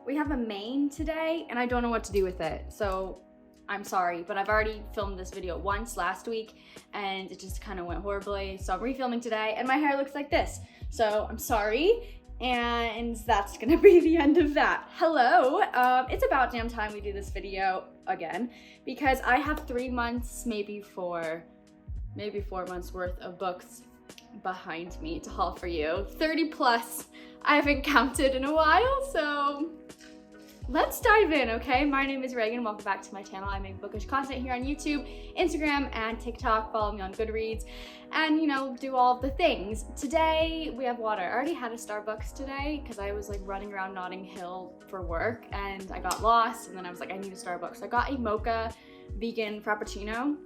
We have a main today and I don't know what to do with it. So I'm sorry, but I've already filmed this video once last week and it just kind of went horribly. So I'm refilming today and my hair looks like this. So I'm sorry. And that's gonna be the end of that. Hello, it's about damn time we do this video again because I have 3 months, maybe 4 months worth of books behind me to haul for you. 30 plus, I haven't counted in a while, so let's dive in, okay? My name is Ragan, welcome back to my channel. I make bookish content here on YouTube, Instagram, and TikTok. Follow me on Goodreads and, you know, do all of the things. Today, we have water. I already had a Starbucks today because I was like running around Notting Hill for work and I got lost and then I was like, I need a Starbucks. So I got a mocha vegan frappuccino.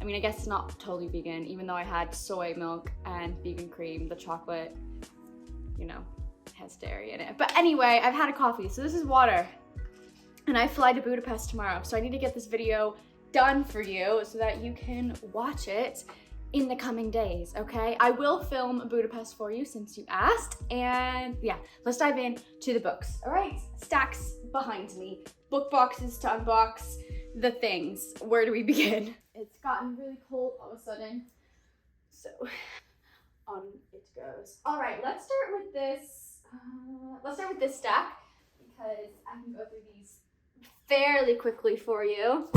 I mean, I guess it's not totally vegan, even though I had soy milk and vegan cream. The chocolate, you know, has dairy in it. But anyway, I've had a coffee, so this is water. And I fly to Budapest tomorrow, so I need to get this video done for you so that you can watch it in the coming days, okay? I will film Budapest for you since you asked, and yeah, let's dive in to the books. All right, stacks behind me, book boxes to unbox, the things. Where do we begin? It's gotten really cold all of a sudden, so on it goes. All right, let's start with this. Let's start with this stack because I can go through these fairly quickly for you,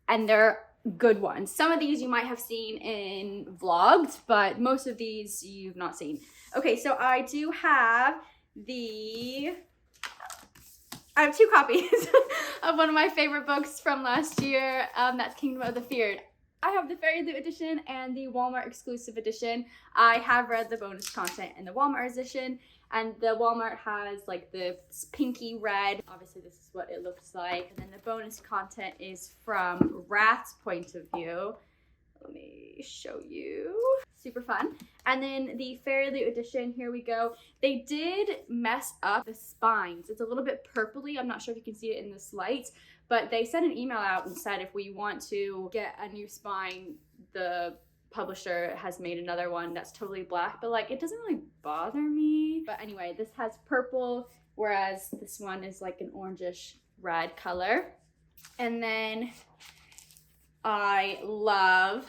and they're good ones. Some of these you might have seen in vlogs, but most of these you've not seen. Okay, so I do have I have 2 copies of one of my favorite books from last year, that's Kingdom of the Feared. I have the Fairyloot edition and the Walmart exclusive edition. I have read the bonus content in the Walmart edition, and the Walmart has like the pinky red. Obviously this is what it looks like. And then the bonus content is from Rat's point of view. Let me show you. Super fun. And then the Fairyloot edition, here we go. They did mess up the spines. It's a little bit purpley. I'm not sure if you can see it in this light, but they sent an email out and said if we want to get a new spine, the publisher has made another one that's totally black, but like it doesn't really bother me. But anyway, this has purple, whereas this one is like an orangish red color. And then I love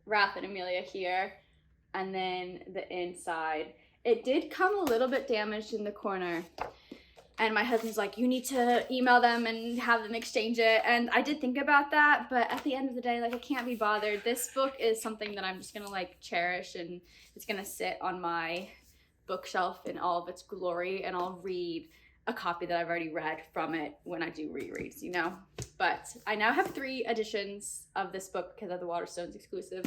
Wrath and Amelia here. And then the inside, it did come a little bit damaged in the corner. And my husband's like, you need to email them and have them exchange it. And I did think about that, but at the end of the day, like I can't be bothered. This book is something that I'm just gonna like cherish, and it's gonna sit on my bookshelf in all of its glory, and I'll read a copy that I've already read from it when I do rereads, you know? But I now have 3 editions of this book because of the Waterstones exclusive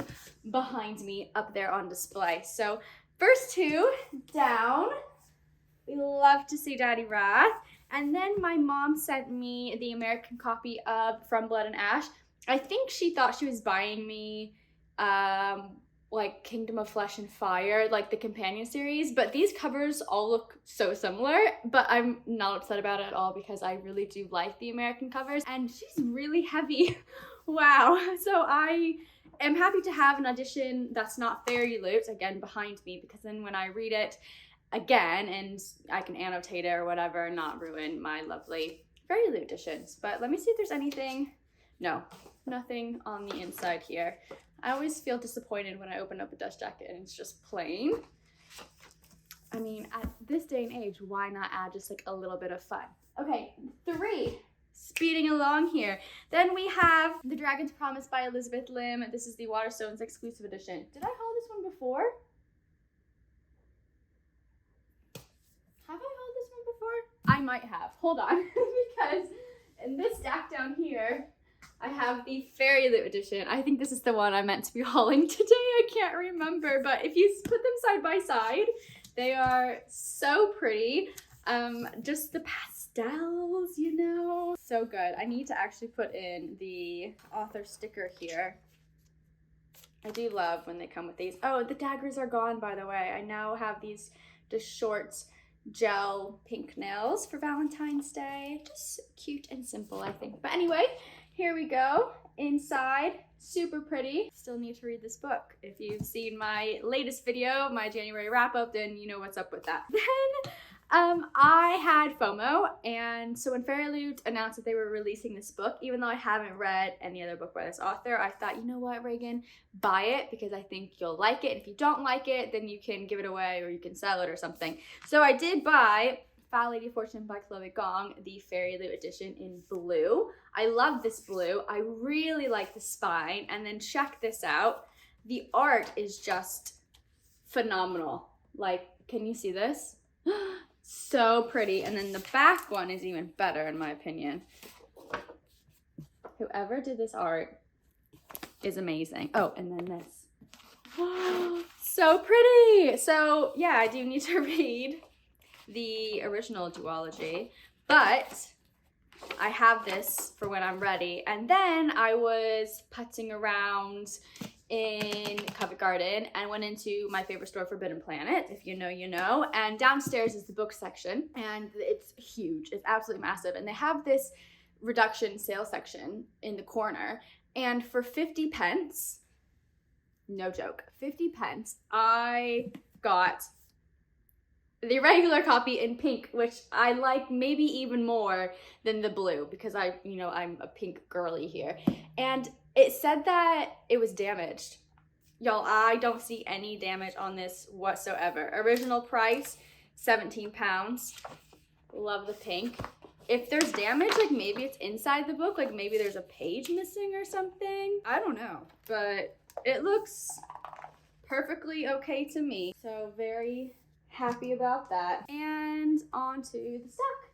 behind me up there on display. So first 2 down. We love to see Daddy Wrath. And then my mom sent me the American copy of From Blood and Ash. I think she thought she was buying me like Kingdom of Flesh and Fire, like the companion series, but these covers all look so similar, but I'm not upset about it at all because I really do like the American covers, and she's really heavy. Wow. So I am happy to have an edition that's not Fairyloot, again, behind me, because then when I read it again and I can annotate it or whatever, not ruin my lovely Fairyloot editions. But let me see if there's anything. No, nothing on the inside here. I always feel disappointed when I open up a dust jacket and it's just plain. I mean, at this day and age, why not add just like a little bit of fun? Okay, 3. Speeding along here. Then we have The Dragon's Promise by Elizabeth Lim. This is the Waterstones exclusive edition. Did I haul this one before? Have I hauled this one before? I might have. Hold on. Because in this stack down here, I have the Fairyloot edition. I think this is the one I meant to be hauling today. I can't remember, but if you put them side by side, they are so pretty. Just the pastels, you know, so good. I need to actually put in the author sticker here. I do love when they come with these. Oh, the daggers are gone, by the way. I now have these just short gel pink nails for Valentine's Day. Just cute and simple, I think. But anyway, here we go. Inside, super pretty. Still need to read this book. If you've seen my latest video, my January wrap up, then you know what's up with that. Then I had FOMO, and so when Fairyloot announced that they were releasing this book, even though I haven't read any other book by this author, I thought, you know what, Ragan, buy it because I think you'll like it. And if you don't like it, then you can give it away or you can sell it or something. So I did buy Foul Lady Fortune by Chloe Gong, the Fairyloot edition in blue. I love this blue. I really like the spine. And then check this out. The art is just phenomenal. Like, can you see this? So pretty. And then the back one is even better in my opinion. Whoever did this art is amazing. Oh, and then this. So pretty. So yeah, I do need to read the original duology, but I have this for when I'm ready. And then I was putzing around in Covent Garden and went into my favorite store, Forbidden Planet. If you know, you know. And downstairs is the book section, and it's huge. It's absolutely massive. And they have this reduction sale section in the corner. And for 50 pence, no joke, 50 pence, I got the regular copy in pink, which I like maybe even more than the blue because I'm a pink girly here. And it said that it was damaged. Y'all, I don't see any damage on this whatsoever. Original price, £17. Love the pink. If there's damage, like maybe it's inside the book, like maybe there's a page missing or something. I don't know, but it looks perfectly okay to me. So very happy about that. And on to the stack.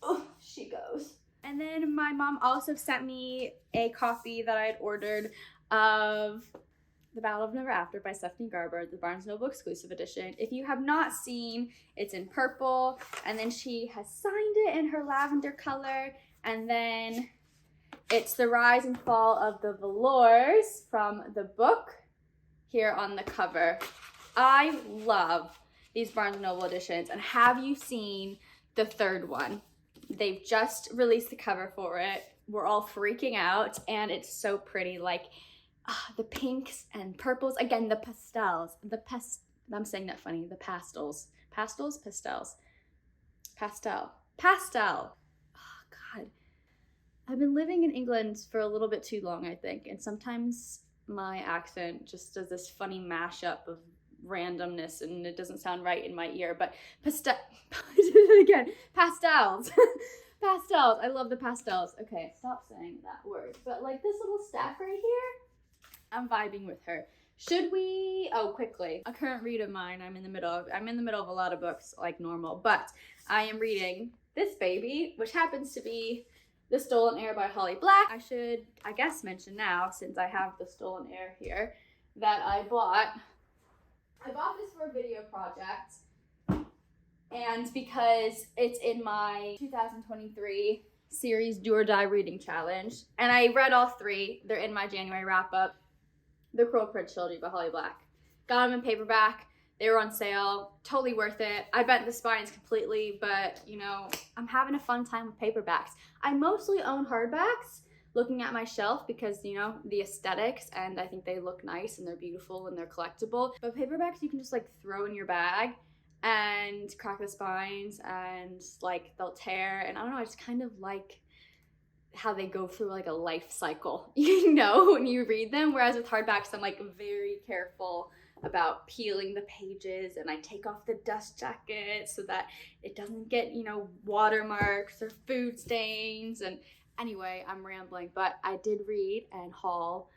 Oh, she goes. And then my mom also sent me a copy that I had ordered of The Battle of Never After by Stephanie Garber, the Barnes & Noble exclusive edition. If you have not seen, it's in purple, and then she has signed it in her lavender color, and then it's the rise and fall of the velours from the book here on the cover. I love these Barnes & Noble editions, and have you seen the third one? They've just released the cover for it. We're all freaking out, and it's so pretty. Like the pinks and purples. Again, the pastels. I'm saying that funny. The pastels. Pastels? Pastels. Pastel. Pastel. Oh, God. I've been living in England for a little bit too long, I think, and sometimes my accent just does this funny mashup of randomness and it doesn't sound right in my ear, but again, pastels. Pastels. I love the pastels. Okay, stop saying that word. But like this little stack right here, I'm vibing with her. Should we, quickly, a current read of mine I'm in the middle of a lot of books like normal, but I am reading this baby, which happens to be The Stolen Heir by Holly Black. I should, I guess, mention now, since I have The Stolen Heir here, that I bought this for a video project, and because it's in my 2023 series Do or Die reading challenge, and I read all three. They're in my January wrap-up. The Cruel Prince Trilogy by Holly Black. Got them in paperback. They were on sale. Totally worth it. I bent the spines completely, but, I'm having a fun time with paperbacks. I mostly own hardbacks, looking at my shelf because, the aesthetics, and I think they look nice and they're beautiful and they're collectible. But paperbacks you can just like throw in your bag and crack the spines and like they'll tear, and I don't know, I just kind of like how they go through like a life cycle, when you read them. Whereas with hardbacks, I'm like very careful about peeling the pages, and I take off the dust jacket so that it doesn't get, watermarks or food stains. And anyway, I'm rambling, but I did read and haul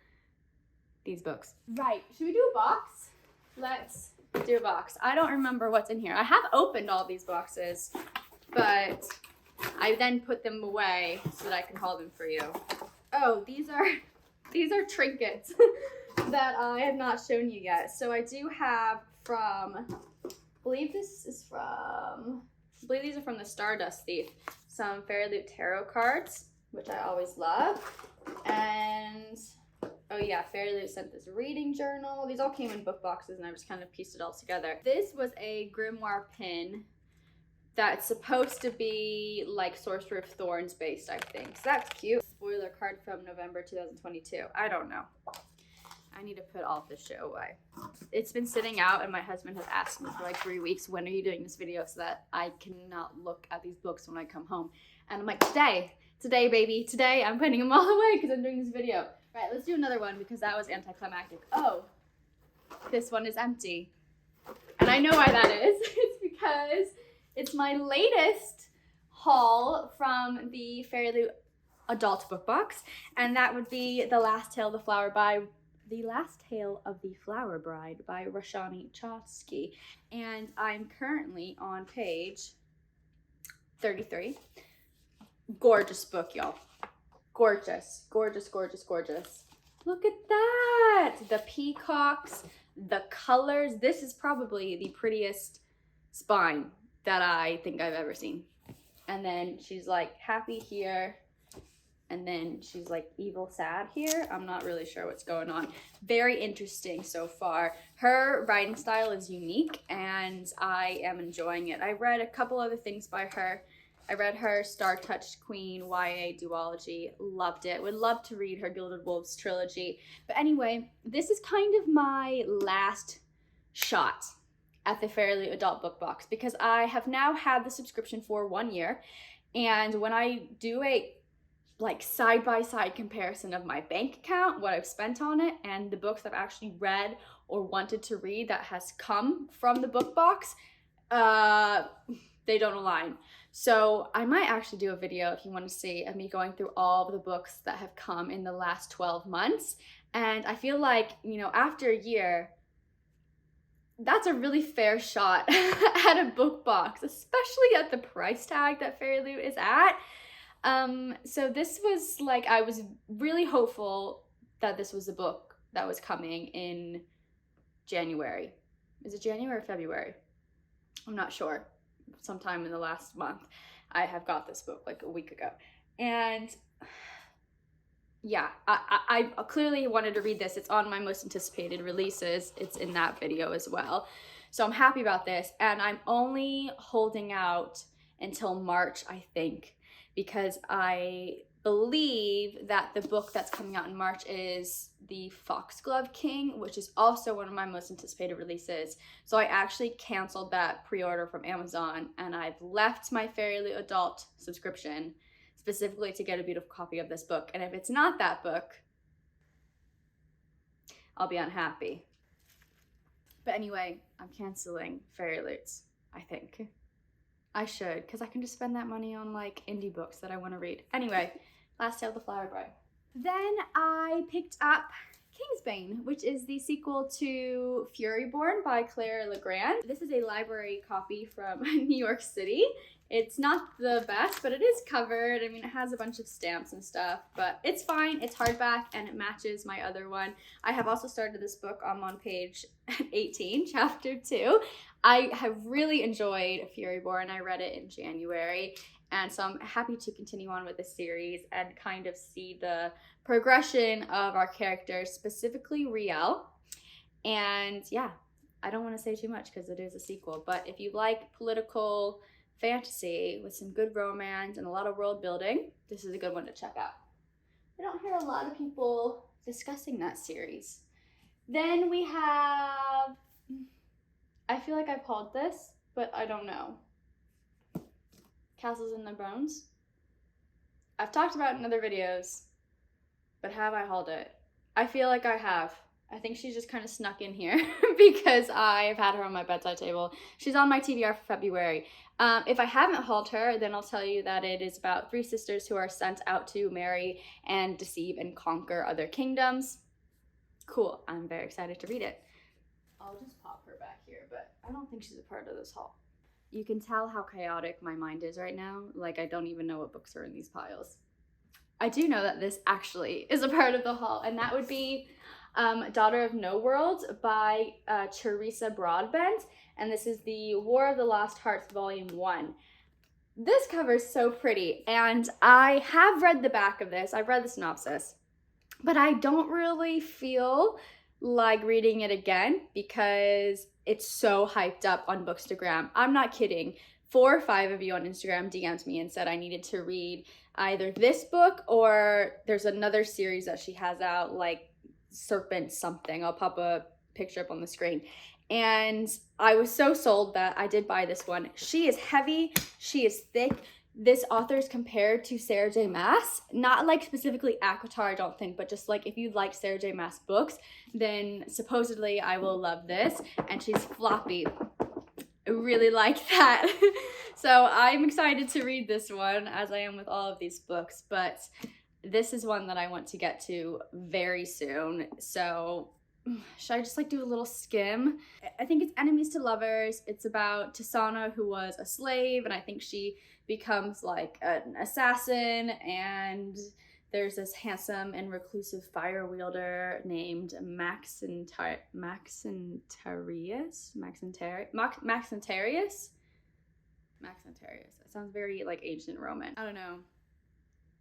these books. Right, should we do a box? Let's do a box. I don't remember what's in here. I have opened all these boxes, but I then put them away so that I can haul them for you. Oh, these are trinkets that I have not shown you yet. So I do have I believe these are from the Stardust Thief, some Fairyloot tarot cards, which I always love. And oh yeah, Fairyloot sent this reading journal. These all came in book boxes and I just kind of pieced it all together. This was a grimoire pin that's supposed to be like Sorcerer of Thorns based, I think. So that's cute. Spoiler card from November 2022. I don't know. I need to put all of this shit away. It's been sitting out, and my husband has asked me for like 3 weeks, when are you doing this video, so that I cannot look at these books when I come home. And I'm like, today baby, today I'm putting them all away because I'm doing this video. Right, let's do another one because that was anticlimactic. Oh, this one is empty. And I know why that is. It's because it's my latest haul from the Fairyloot adult book box, and that would be The Last Tale of the Flower Bride by Roshani Chomsky. And I'm currently on page 33. Gorgeous book, y'all. Gorgeous, gorgeous, gorgeous, gorgeous. Look at that! The peacocks, the colors. This is probably the prettiest spine that I think I've ever seen. And then she's like happy here. And then she's like evil sad here. I'm not really sure what's going on. Very interesting so far. Her writing style is unique and I am enjoying it. I read a couple other things by her. I read her Star Touched Queen YA duology. Loved it. Would love to read her Gilded Wolves trilogy. But anyway, this is kind of my last shot at the Fairyloot adult book box because I have now had the subscription for 1 year. And when I do a like side-by-side comparison of my bank account, what I've spent on it, and the books I've actually read or wanted to read that has come from the book box, they don't align. So I might actually do a video if you want to see of me going through all of the books that have come in the last 12 months. And I feel like, you know, after a year, that's a really fair shot at a book box, especially at the price tag that Fairyloot is at. So this was like, I was really hopeful that this was a book that was coming in January. Is it January or February? I'm not sure. Sometime in the last month. I have got this book like a week ago. And yeah, I clearly wanted to read this. It's on my most anticipated releases. It's in that video as well. So I'm happy about this. And I'm only holding out until March, I think, because I believe that the book that's coming out in March is The Foxglove King, which is also one of my most anticipated releases. So I actually canceled that pre-order from Amazon, and I've left my Fairyloot adult subscription specifically to get a beautiful copy of this book. And if it's not that book, I'll be unhappy. But anyway, I'm canceling Fairyloots, I think. I should, because I can just spend that money on like indie books that I want to read. Anyway, Last Tale of the Flower Bride. Then I picked up Kingsbane, which is the sequel to Furyborn by Claire Legrand. This is a library copy from New York City. It's not the best, but it is covered. I mean, it has a bunch of stamps and stuff, but it's fine. It's hardback and it matches my other one. I have also started this book. I'm on page 18, chapter 2. I have really enjoyed Furyborn. I read it in January, and so I'm happy to continue on with the series and kind of see the progression of our characters, specifically Riel. And yeah, I don't want to say too much because it is a sequel, but if you like political fantasy with some good romance and a lot of world building, this is a good one to check out. I don't hear a lot of people discussing that series. Then we have, I feel like I've hauled this, but I don't know. Castles in the Bones. I've talked about it in other videos, but have I hauled it? I feel like I have. I think she's just kind of snuck in here because I've had her on my bedside table. She's on my TBR for February. If I haven't hauled her, then I'll tell you that it is about 3 sisters who are sent out to marry and deceive and conquer other kingdoms. Cool. I'm very excited to read it. I'll just pop her back here, but I don't think she's a part of this haul. You can tell how chaotic my mind is right now. Like, I don't even know what books are in these piles. I do know that this actually is a part of the haul, and that would be Daughter of No World by Teresa Broadbent, and this is the War of the Lost Hearts Volume 1. This cover is so pretty, and I have read the back of this. I've read the synopsis, but I don't really feel like reading it again because it's so hyped up on Bookstagram. I'm not kidding. 4 or 5 of you on Instagram DM'd me and said I needed to read either this book or there's another series that she has out, like serpent something. I'll pop a picture up on the screen. And I was so sold that I did buy this one. She is heavy, she is thick. This author is compared to Sarah J. Maas, not like specifically ACOTAR, I don't think, but just like if you like Sarah J. Maas books, then supposedly I will love this. And she's floppy. I really like that. So I'm excited to read this one, as I am with all of these books, but this is one that I want to get to very soon. So should I just like do a little skim? I think it's Enemies to Lovers. It's about Tisana, who was a slave, and I think she becomes like an assassin, and there's this handsome and reclusive fire wielder named Maxentarius. It sounds very like ancient Roman. I don't know,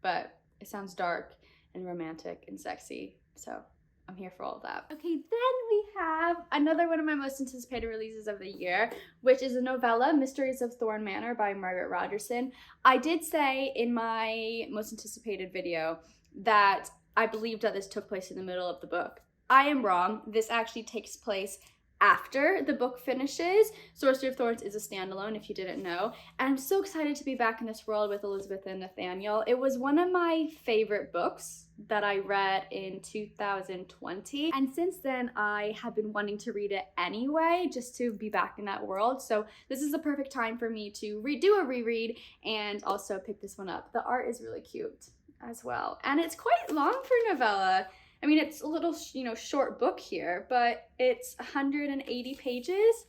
but it sounds dark and romantic and sexy, so I'm here for all of that. Okay, then we have another one of my most anticipated releases of the year, which is a novella, Mysteries of Thorn Manor by Margaret Rogerson. I did say in my most anticipated video that I believed that this took place in the middle of the book. I am wrong. This actually takes place after the book finishes. Sorcery of Thorns is a standalone, if you didn't know. And I'm so excited to be back in this world with Elizabeth and Nathaniel. It was one of my favorite books that I read in 2020. And since then, I have been wanting to read it anyway, just to be back in that world. So this is the perfect time for me to do a reread and also pick this one up. The art is really cute as well. And it's quite long for a novella. I mean, it's a little, short book here, but it's 180 pages.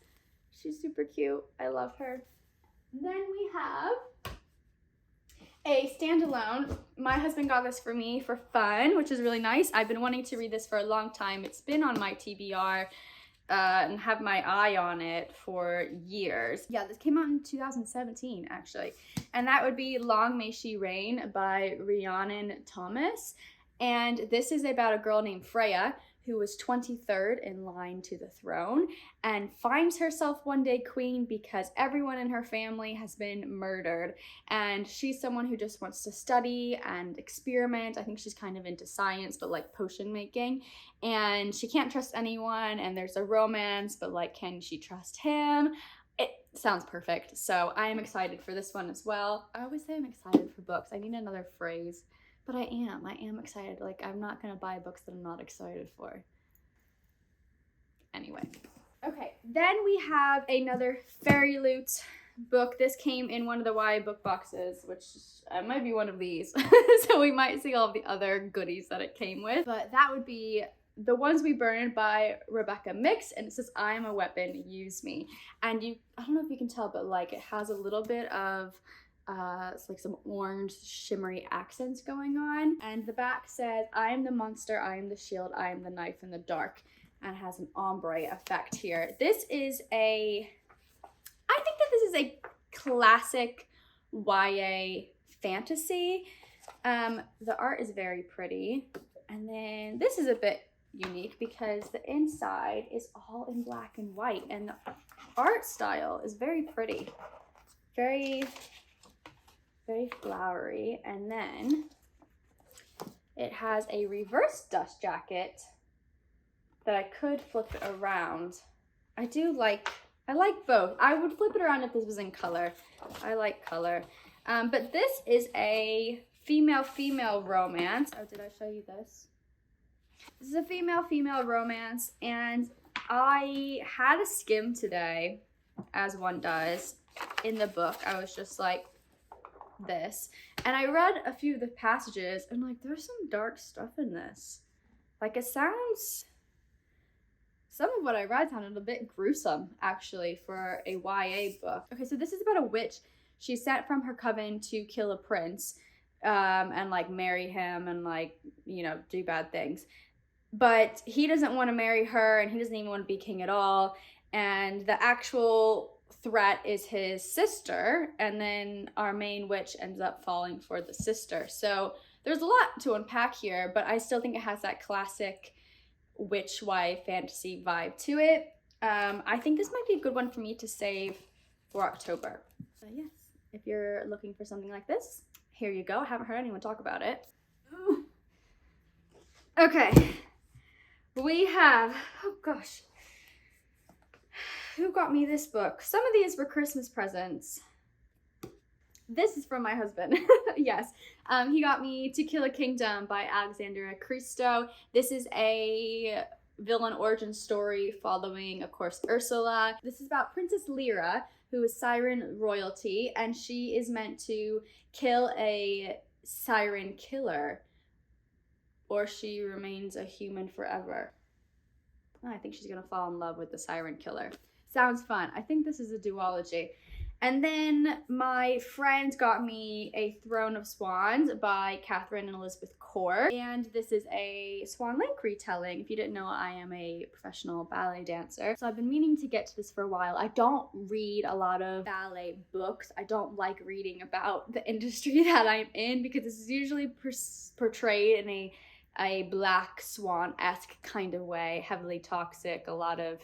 She's super cute. I love her. Then we have a standalone. My husband got this for me for fun, which is really nice. I've been wanting to read this for a long time. It's been on my TBR and have my eye on it for years. Yeah, this came out in 2017, actually. And that would be Long May She Reign by Rhiannon Thomas. And this is about a girl named Freya who was 23rd in line to the throne and finds herself one day queen because everyone in her family has been murdered. And she's someone who just wants to study and experiment. I think she's kind of into science, but like potion making. And she can't trust anyone, and there's a romance, but like, can she trust him? It sounds perfect. So I am excited for this one as well. I always say I'm excited for books. I need another phrase. But I am excited. Like, I'm not gonna buy books that I'm not excited for. Anyway. Okay, then we have another Fairyloot book. This came in one of the YA book boxes, which might be one of these. So we might see all of the other goodies that it came with. But that would be The Ones We Burned by Rebecca Mix, and it says, I am a weapon, use me. And I don't know if you can tell, but like, it has a little bit of it's like some orange shimmery accents going on. And the back says, I am the monster, I am the shield, I am the knife in the dark. And it has an ombre effect here. I think that this is a classic YA fantasy. The art is very pretty. And then this is a bit unique because the inside is all in black and white. And the art style is very pretty. Very flowery. And then it has a reverse dust jacket that I could flip it around. I like both. I would flip it around if this was in color. I like color. But this is a female romance. Oh, did I show you this? This is a female romance, and I had a skim today, as one does, in the book. I was just like, this, and I read a few of the passages, and like, there's some dark stuff in this. Like, some of what I read sounded a bit gruesome, actually, for a YA book. Okay, so this is about a witch. She's sent from her coven to kill a prince, and like marry him and like, do bad things. But he doesn't want to marry her, and he doesn't even want to be king at all. And the actual threat is his sister, and then our main witch ends up falling for the sister. So there's a lot to unpack here, but I still think it has that classic witch YA fantasy vibe to it. I think this might be a good one for me to save for October. But yes, if you're looking for something like this, here you go. I haven't heard anyone talk about it. Okay. We have, oh gosh, who got me this book? Some of these were Christmas presents. This is from my husband. Yes. He got me To Kill a Kingdom by Alexandra Christo. This is a villain origin story following, of course, Ursula. This is about Princess Lyra, who is Siren royalty, and she is meant to kill a siren killer, or she remains a human forever. I think she's gonna fall in love with the siren killer. Sounds fun. I think this is a duology. And then my friend got me A Throne of Swans by Catherine and Elizabeth Court. And this is a Swan Lake retelling. If you didn't know, I am a professional ballet dancer. So I've been meaning to get to this for a while. I don't read a lot of ballet books. I don't like reading about the industry that I'm in because this is usually portrayed in a black swan-esque kind of way, heavily toxic, a lot of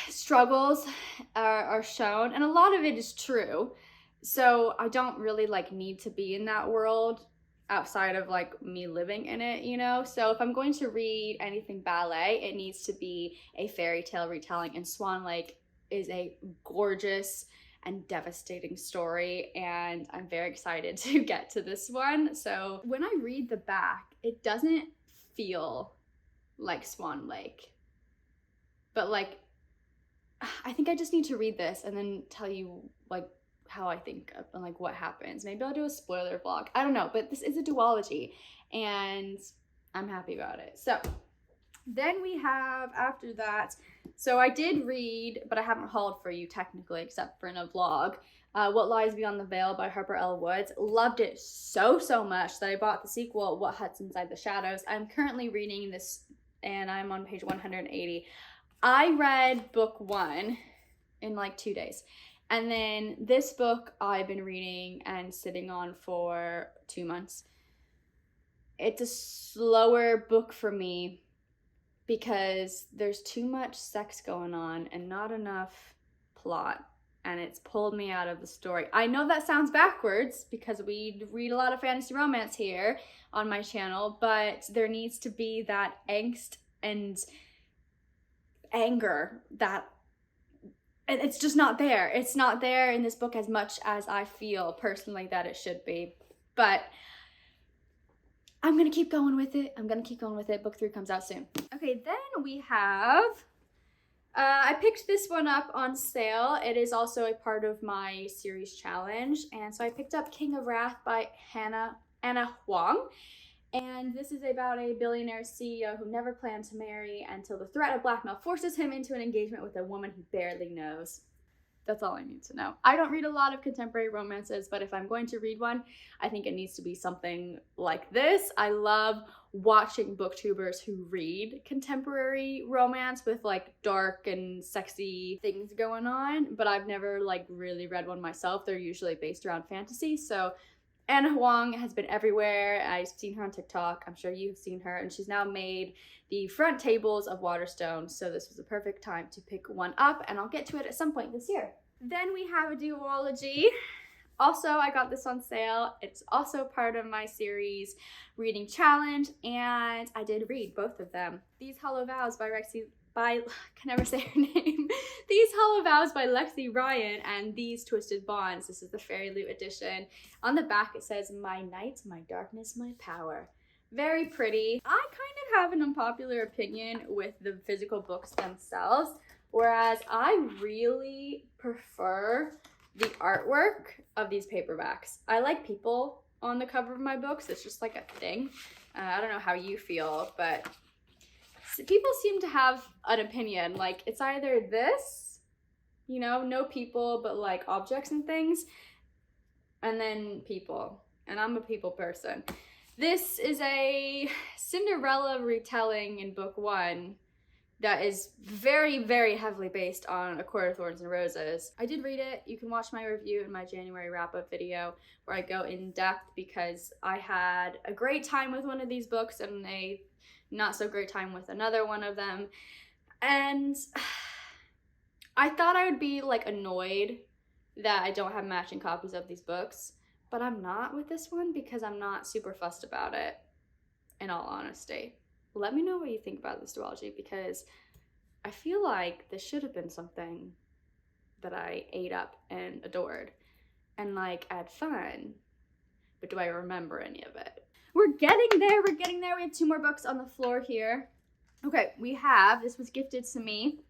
struggles are shown, and a lot of it is true. So I don't really like need to be in that world outside of like me living in it, you know? So if I'm going to read anything ballet, it needs to be a fairy tale retelling, and Swan Lake is a gorgeous and devastating story, and I'm very excited to get to this one. So when I read the back, it doesn't feel like Swan Lake, but like I think I just need to read this and then tell you like how I think and like what happens. Maybe I'll do a spoiler vlog. I don't know, but this is a duology and I'm happy about it. So then we have after that, so I did read, but I haven't hauled for you technically except for in a vlog, What Lies Beyond the Veil by Harper L. Woods. Loved it so much that I bought the sequel, What Huts Inside the Shadows. I'm currently reading this and I'm on page 180. I read book 1 in like 2 days. And then this book I've been reading and sitting on for 2 months. It's a slower book for me because there's too much sex going on and not enough plot. And it's pulled me out of the story. I know that sounds backwards because we read a lot of fantasy romance here on my channel, but there needs to be that angst and anger that it's just not there. It's not there in this book as much as I feel personally that it should be. But I'm gonna keep going with it. Book 3 comes out soon. Okay, then we have I picked this one up on sale. It is also a part of my series challenge, and so I picked up King of Wrath by Anna Huang. And this is about a billionaire CEO who never planned to marry until the threat of blackmail forces him into an engagement with a woman he barely knows. That's all I need to know. I don't read a lot of contemporary romances, but if I'm going to read one, I think it needs to be something like this. I love watching booktubers who read contemporary romance with like dark and sexy things going on, but I've never like really read one myself. They're usually based around fantasy, so Anna Huang has been everywhere. I've seen her on TikTok. I'm sure you've seen her. And she's now made the front tables of Waterstone. So this was a perfect time to pick one up. And I'll get to it at some point this year. Then we have a duology. Also, I got this on sale. It's also part of my series reading challenge. And I did read both of them. These Hollow Vows I can never say her name. These Hollow Vows by Lexi Ryan and These Twisted Bonds. This is the Fairyloot edition. On the back it says, My night, my darkness, my power. Very pretty. I kind of have an unpopular opinion with the physical books themselves, whereas I really prefer the artwork of these paperbacks. I like people on the cover of my books. It's just like a thing. I don't know how you feel, but people seem to have an opinion. Like, it's either this, you know, no people, but like objects and things, and then people. And I'm a people person. This is a Cinderella retelling in book 1 that is very heavily based on A Court of Thorns and Roses. I did read it. You can watch my review in my January wrap-up video where I go in depth because I had a great time with one of these books and a not so great time with another one of them. And I thought I would be like annoyed that I don't have matching copies of these books, but I'm not with this one because I'm not super fussed about it. in all honesty. Let me know what you think about this duology, because I feel like this should have been something that I ate up and adored and like had fun. But do I remember any of it? We're getting there. We're getting there. We have 2 more books on the floor here. Okay, we have, this was gifted to me,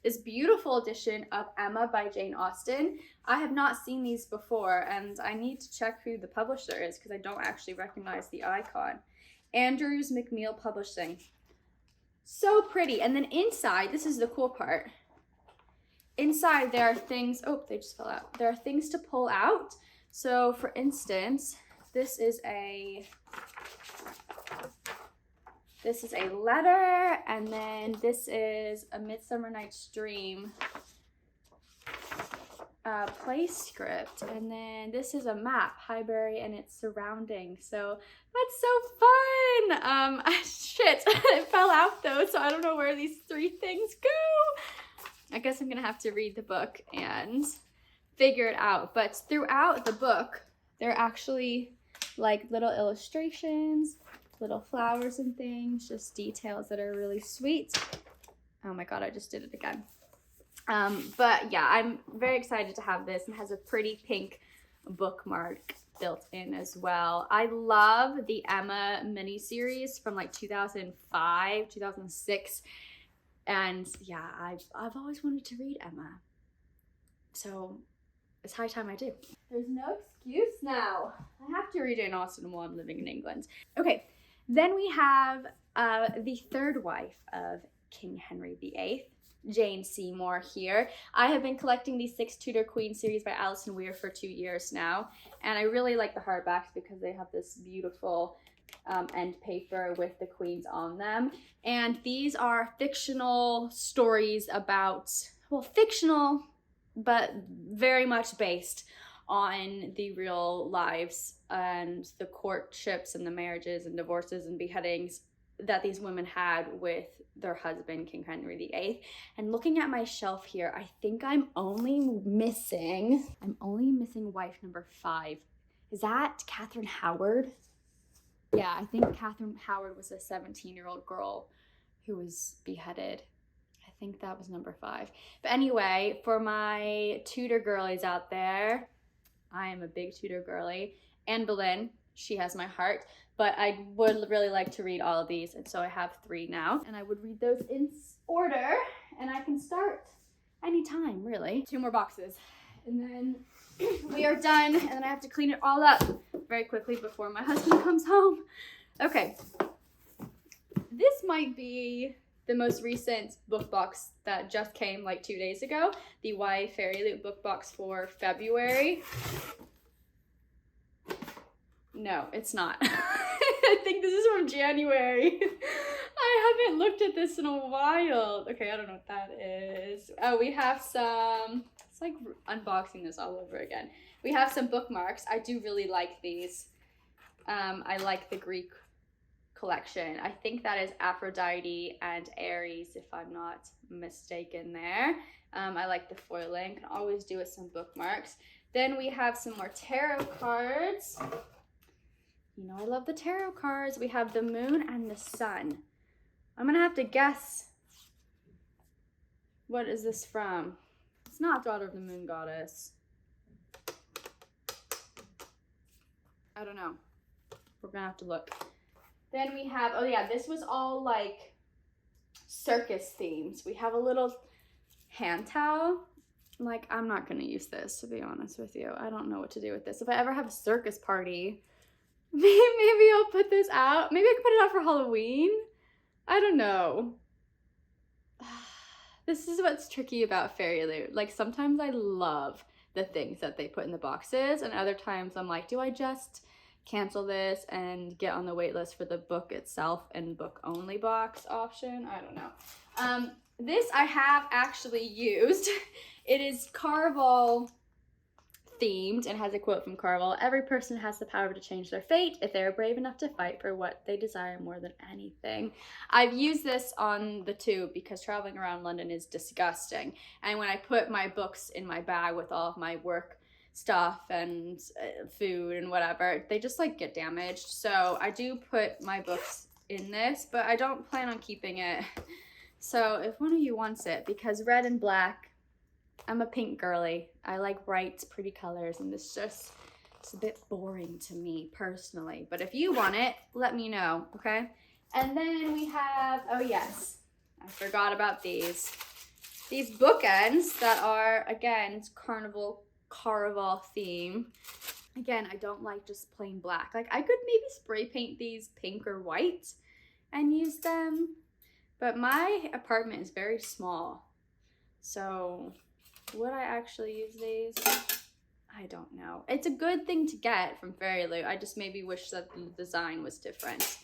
this beautiful edition of Emma by Jane Austen. I have not seen these before, and I need to check who the publisher is because I don't actually recognize the icon. Andrews McMeel Publishing. So pretty. And then inside, this is the cool part. Inside there are things, oh, they just fell out. There are things to pull out. So for instance, this is a letter, and then this is A Midsummer Night's Dream play script, and then this is a map, Highbury and its surroundings. So that's so fun. Shit, it fell out though, so I don't know where these 3 things go. I guess I'm gonna have to read the book and figure it out. But throughout the book, there are actually like little illustrations, little flowers and things, just details that are really sweet. Oh my god, I just did it again. But yeah, I'm very excited to have this, and has a pretty pink bookmark built in as well. I love the Emma miniseries from like 2005, 2006. And yeah, I've always wanted to read Emma. So it's high time I do. There's no excuse now. I have to read Jane Austen while I'm living in England. Okay, then we have the 3rd wife of King Henry VIII, Jane Seymour here. I have been collecting the 6 Tudor Queen series by Alison Weir for 2 years now, and I really like the hardbacks because they have this beautiful end paper with the queens on them. And these are fictional stories about, well, fictional, but very much based on the real lives and the courtships and the marriages and divorces and beheadings that these women had with their husband, King Henry VIII. And looking at my shelf here, I think I'm only missing wife number 5. Is that Catherine Howard? Yeah, I think Catherine Howard was a 17-year-old girl who was beheaded. I think that was number 5. But anyway, for my Tudor girlies out there, I am a big Tudor girly. Anne Boleyn, she has my heart. But I would really like to read all of these, and so I have 3 now. And I would read those in order, and I can start anytime, really. 2 more boxes. And then we are done, and then I have to clean it all up very quickly before my husband comes home. Okay. This might be the most recent book box that just came like 2 days ago. The Y Fairyloot book box for February. No, it's not. I think this is from January. I haven't looked at this in a while. Okay, I don't know what that is. Oh, we have some, it's like unboxing this all over again. We have some bookmarks. I do really like these. I like the Greek collection. I think that is Aphrodite and Aries, if I'm not mistaken there. I like the foiling. Can always do with some bookmarks. Then we have some more tarot cards. You know I love the tarot cards. We have the moon and the sun. I'm gonna have to guess. What is this from? It's not Daughter of the Moon Goddess. I don't know. We're gonna have to look. Then we have, oh yeah, this was all like circus themes. We have a little hand towel. Like, I'm not gonna use this, to be honest with you. I don't know what to do with this. If I ever have a circus party, maybe I'll put this out. Maybe I could put it out for Halloween. I don't know. This is what's tricky about Fairyloot. Like, sometimes I love the things that they put in the boxes, and other times I'm like, do I just cancel this and get on the wait list for the book itself and book only box option? I don't know. This I have actually used. It is Carvel themed and has a quote from Carvel. Every person has the power to change their fate if they are brave enough to fight for what they desire more than anything. I've used this on the tube because traveling around London is disgusting. And when I put my books in my bag with all of my work stuff and food and whatever, they just like get damaged. So I do put my books in this, but I don't plan on keeping it. So if one of you wants it, because red and black, I'm a pink girly. I like bright, pretty colors, and it's a bit boring to me personally. But if you want it, let me know, okay? And then we have, oh yes, I forgot about these. These bookends that are, again, it's Caraval theme. Again, I don't like just plain black. Like, I could maybe spray paint these pink or white and use them, but my apartment is very small. So would I actually use these? I don't know. It's a good thing to get from Fairyloot. I just maybe wish that the design was different.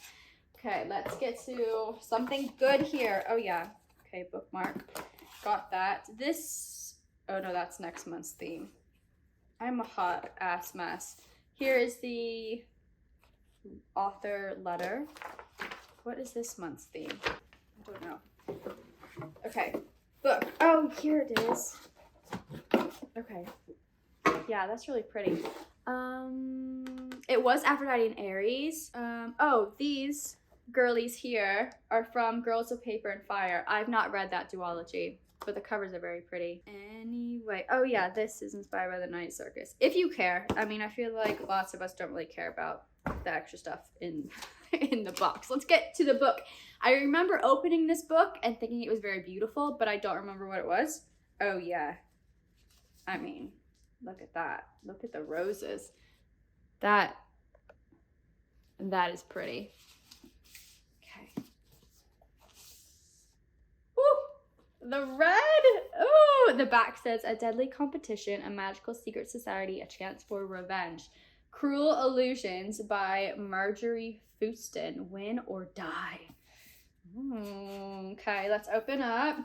Okay, let's get to something good here. Oh yeah, okay, bookmark. Got that. This, oh no, that's next month's theme. I'm a hot ass mess. Here is the author letter. What is this month's theme? I don't know. Okay, book. Oh, here it is. Okay. Yeah, that's really pretty. It was Aphrodite and Aries. Oh, these girlies here are from Girls of Paper and Fire. I've not read that duology, but the covers are very pretty. Anyway, oh yeah, this is inspired by the Night Circus. If you care, I mean, I feel like lots of us don't really care about the extra stuff in the box. Let's get to the book. I remember opening this book and thinking it was very beautiful, but I don't remember what it was. Oh yeah, I mean, look at that. Look at the roses. That is pretty. Okay. Woo! The red. Ooh, the back says a deadly competition, a magical secret society, a chance for revenge. Cruel Illusions by Marjorie Fuston. Win or die. Okay, let's open up.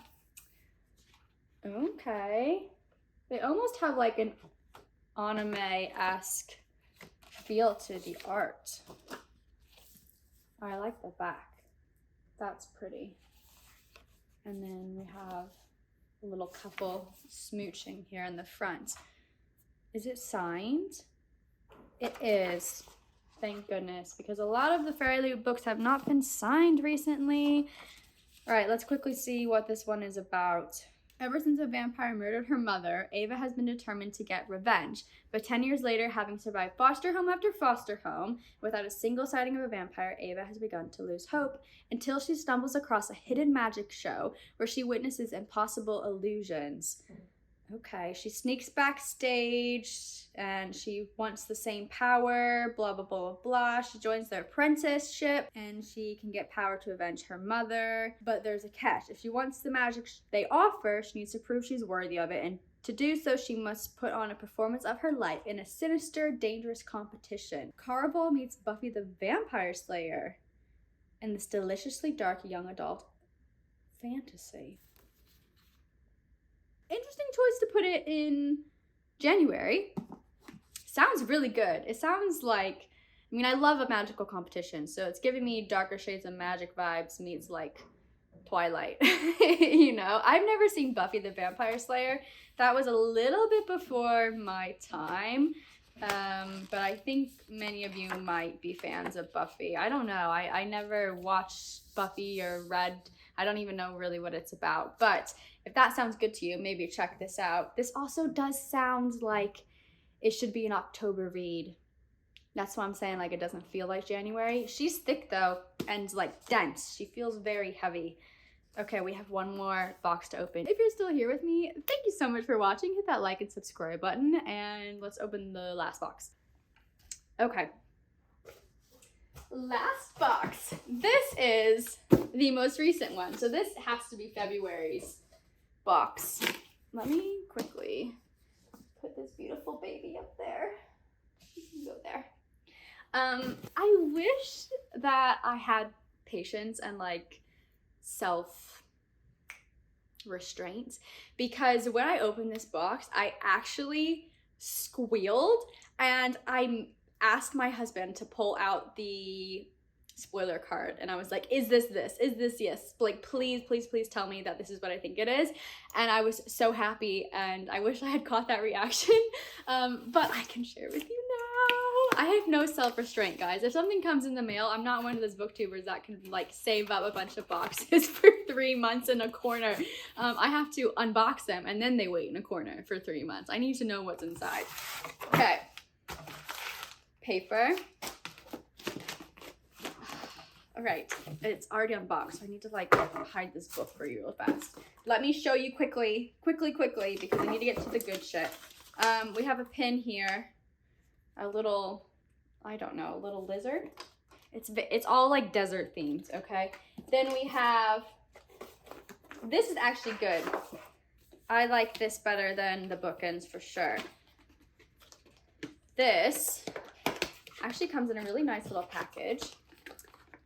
Okay. They almost have like an anime-esque feel to the art. Oh, I like the back. That's pretty. And then we have a little couple smooching here in the front. Is it signed? It is. Thank goodness, because a lot of the Fairyloot books have not been signed recently. All right, let's quickly see what this one is about. Ever since a vampire murdered her mother, Ava has been determined to get revenge. But 10 years later, having survived foster home after foster home, without a single sighting of a vampire, Ava has begun to lose hope until she stumbles across a hidden magic show where she witnesses impossible illusions. Okay, she sneaks backstage and she wants the same power, blah, blah, blah, blah, blah. She joins their apprenticeship and she can get power to avenge her mother. But there's a catch. If she wants the magic they offer, she needs to prove she's worthy of it. And to do so, she must put on a performance of her life in a sinister, dangerous competition. Caraval meets Buffy the Vampire Slayer in this deliciously dark young adult fantasy. Interesting choice to put it in January. Sounds really good. It sounds like, I mean, I love a magical competition, so it's giving me Darker Shades of Magic vibes meets like Twilight. You know, I've never seen Buffy the Vampire Slayer. That was a little bit before my time, but I think many of you might be fans of Buffy. I don't know. I never watched Buffy or read. I don't even know really what it's about, but if that sounds good to you, maybe check this out. This also does sound like it should be an October read. That's why I'm saying like it doesn't feel like January. She's thick though and like dense. She feels very heavy. Okay, we have one more box to open. If you're still here with me, thank you so much for watching. Hit that like and subscribe button and let's open the last box. Okay. Last box. This is the most recent one. So this has to be February's box. Let me quickly put this beautiful baby up there. You can go there. I wish that I had patience and like self-restraint, because when I opened this box, I actually squealed and I asked my husband to pull out the spoiler card, and I was like, is this? Is this yes? Like, please, please, please tell me that this is what I think it is. And I was so happy, and I wish I had caught that reaction, but I can share with you now. I have no self-restraint, guys. If something comes in the mail, I'm not one of those booktubers that can like save up a bunch of boxes for 3 months in a corner. I have to unbox them, and then they wait in a corner for 3 months. I need to know what's inside. Okay. Paper. All right, it's already unboxed, so I need to like hide this book for you real fast. Let me show you quickly, because I need to get to the good shit. We have a pin here, a little, I don't know, a little lizard. It's all like desert themed, okay? Then we have, this is actually good. I like this better than the bookends for sure. This actually comes in a really nice little package,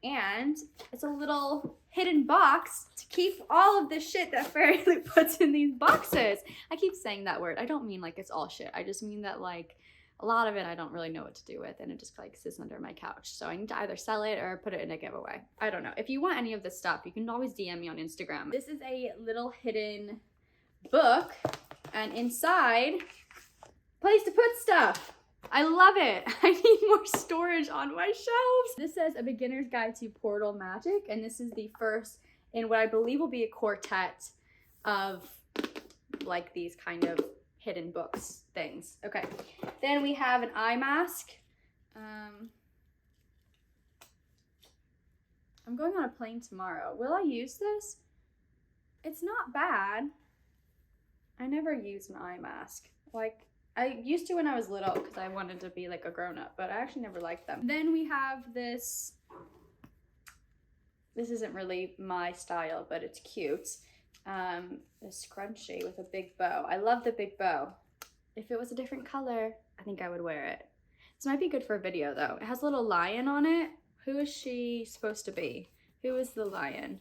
and it's a little hidden box to keep all of the shit that Fairyloot puts in these boxes. I keep saying that word. I don't mean like it's all shit. I just mean that like a lot of it I don't really know what to do with, and it just like sits under my couch. So I need to either sell it or put it in a giveaway. I don't know. If you want any of this stuff, you can always DM me on Instagram. This is a little hidden book, and inside, place to put stuff. I love it. I need more storage on my shelves. This says A Beginner's Guide to Portal Magic, and this is the first in what I believe will be a quartet of like these kind of hidden books things. Okay, then we have an eye mask. I'm going on a plane tomorrow. Will I use this? It's not bad. I never use an eye mask. Like, I used to when I was little because I wanted to be like a grown-up, but I actually never liked them. Then we have this. This isn't really my style, but it's cute. A scrunchie with a big bow. I love the big bow. If it was a different color, I think I would wear it. This might be good for a video though. It has a little lion on it. Who is she supposed to be? Who is the lion?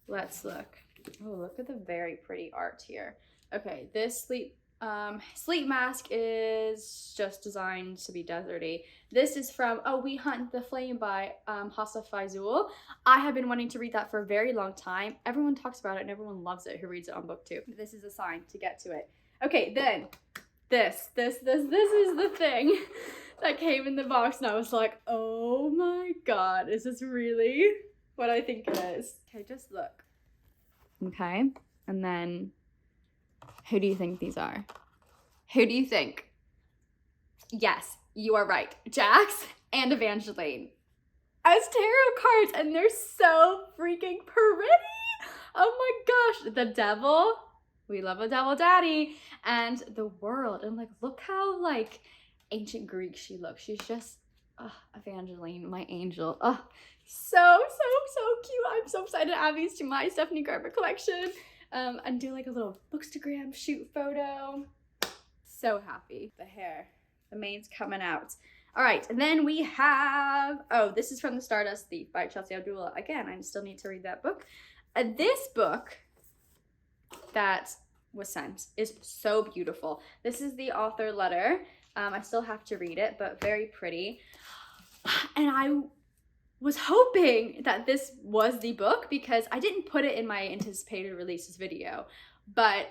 Let's look. Oh, look at the very pretty art here. Okay, this sleep mask is just designed to be deserty. This is from We Hunt the Flame by Hassa Faizul. I have been wanting to read that for a very long time. Everyone talks about it and everyone loves it who reads it on BookTube. This is a sign to get to it. Okay, then this is the thing that came in the box, and I was like, oh my god, is this really what I think it is? Okay, just look. Okay, and then who do you think these are? Who do you think? Yes, you are right. Jax and Evangeline as tarot cards, and they're so freaking pretty. Oh my gosh, the devil. We love a devil daddy. And the world. And like, look how like ancient Greek she looks. She's just, Evangeline, my angel. Oh, so cute. I'm so excited to add these to my Stephanie Garber collection. And do like a little bookstagram shoot photo. So happy. The hair, the mane's coming out. All right, and then we have, this is from The Stardust Thief by Chelsea Abdullah. Again, I still need to read that book. This book that was sent is so beautiful. This is the author letter. I still have to read it, but very pretty. And I was hoping that this was the book because I didn't put it in my anticipated releases video, but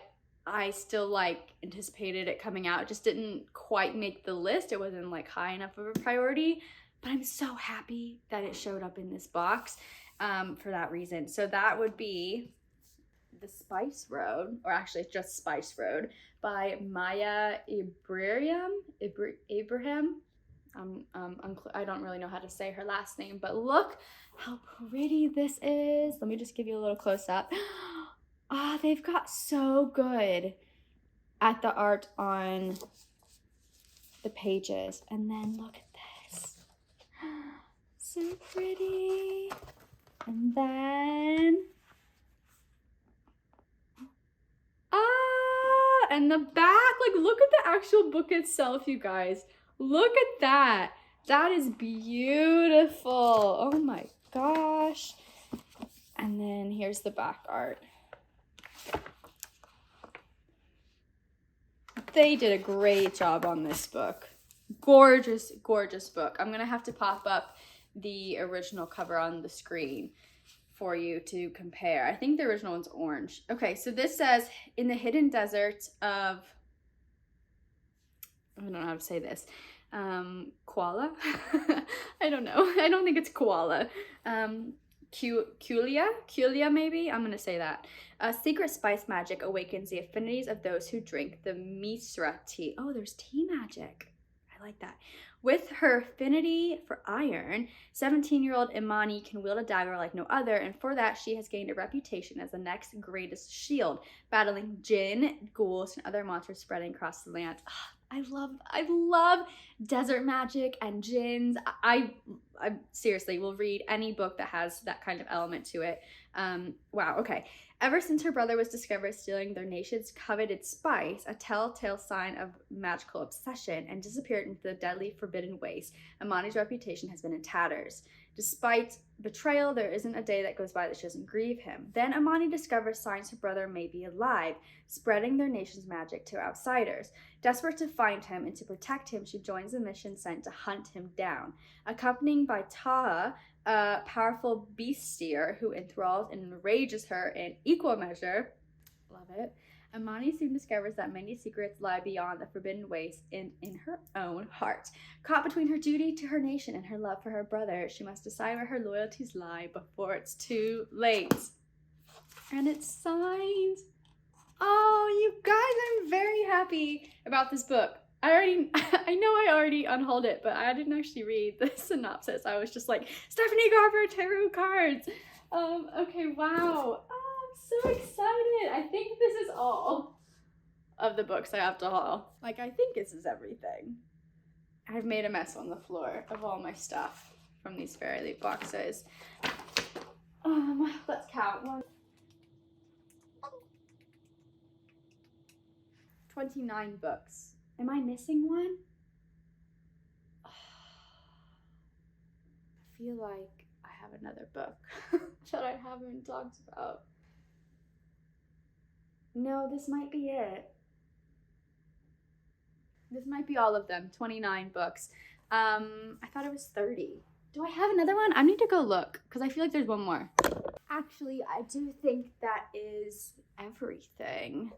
I still like anticipated it coming out. It just didn't quite make the list. It wasn't like high enough of a priority, but I'm so happy that it showed up in this box for that reason. So that would be The Spice Road, or actually just Spice Road by Maya Ibrahim. I don't really know how to say her last name, but look how pretty this is. Let me just give you a little close up. They've got so good at the art on the pages. And then look at this. So pretty. And then, and the back, like look at the actual book itself, you guys. Look at that. That is beautiful. Oh my gosh. And then here's the back art. They did a great job on this book. Gorgeous, gorgeous book. I'm gonna have to pop up the original cover on the screen for you to compare. I think the original one's orange. Okay, so this says, in the hidden desert of, I don't know how to say this, koala? I don't know. I don't think it's koala. Culia maybe? I'm gonna say that. Secret spice magic awakens the affinities of those who drink the misra tea. Oh, there's tea magic. I like that. With her affinity for iron, 17-year-old Imani can wield a dagger like no other, and for that she has gained a reputation as the next greatest shield, battling jinn, ghouls, and other monsters spreading across the land. I love desert magic and jinns. I seriously will read any book that has that kind of element to it. Wow, okay. Ever since her brother was discovered stealing their nation's coveted spice, a telltale sign of magical obsession, and disappeared into the deadly forbidden waste, Imani's reputation has been in tatters. Despite betrayal, there isn't a day that goes by that she doesn't grieve him. Then Imani discovers signs her brother may be alive, spreading their nation's magic to outsiders. Desperate to find him and to protect him, she joins a mission sent to hunt him down. Accompanied by Taha, a powerful beastier who enthralls and enrages her in equal measure. Love it. Imani soon discovers that many secrets lie beyond the forbidden waste in her own heart. Caught between her duty to her nation and her love for her brother, she must decide where her loyalties lie before it's too late. And it's signed. Oh, you guys, I'm very happy about this book. I know I already unhauled it, but I didn't actually read the synopsis. I was just like, Stephanie Garber tarot cards. Okay, wow. I'm so excited. I think this is all of the books I have to haul. Like, I think this is everything. I've made a mess on the floor of all my stuff from these Fairyloot boxes. Let's count. 29 books. Am I missing one? I feel like I have another book that I haven't talked about. No, this might be it. This might be all of them, 29 books. I thought it was 30. Do I have another one? I need to go look, because I feel like there's one more. Actually, I do think that is everything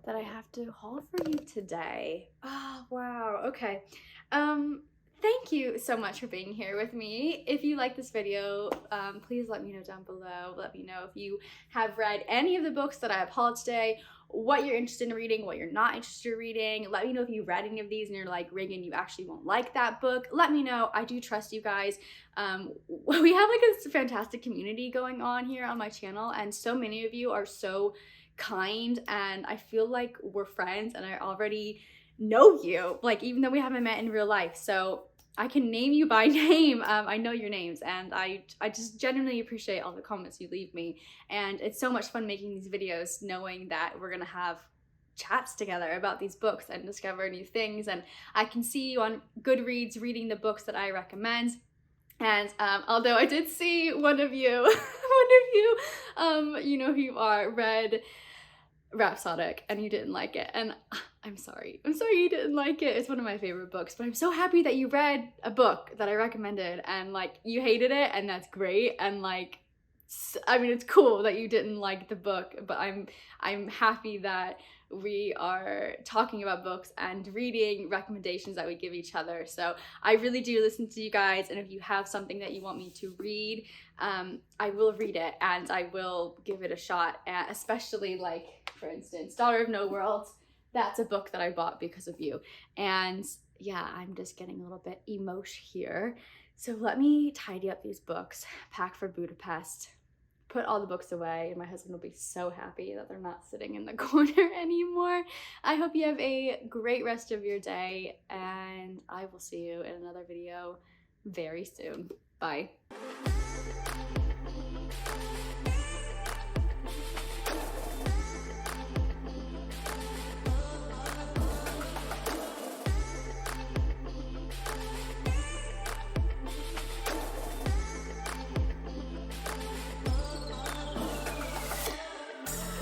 that I have to haul for you today. Oh, wow. Okay. Thank you so much for being here with me. If you like this video, please let me know down below. Let me know if you have read any of the books that I have hauled today, what you're interested in reading, what you're not interested in reading. Let me know if you read any of these and you're like, Ragan, you actually won't like that book. Let me know. I do trust you guys. We have like a fantastic community going on here on my channel, and so many of you are so kind, and I feel like we're friends and I already know you, like, even though we haven't met in real life. So I can name you by name. I know your names, and I just genuinely appreciate all the comments you leave me. And it's so much fun making these videos, knowing that we're gonna have chats together about these books and discover new things. And I can see you on Goodreads reading the books that I recommend. And although I did see one of you, you know who you are, read Rhapsodic, and you didn't like it, and I'm sorry you didn't like it. It's one of my favorite books, but I'm so happy that you read a book that I recommended and like you hated it, and that's great. And like, I mean, it's cool that you didn't like the book, but I'm happy that we are talking about books and reading recommendations that we give each other. So I really do listen to you guys, and if you have something that you want me to read, I will read it and I will give it a shot. Especially, like, for instance, Daughter of No Worlds. That's a book that I bought because of you. And yeah, I'm just getting a little bit emosh here. So let me tidy up these books, pack for Budapest, put all the books away, and my husband will be so happy that they're not sitting in the corner anymore. I hope you have a great rest of your day, and I will see you in another video very soon. Bye.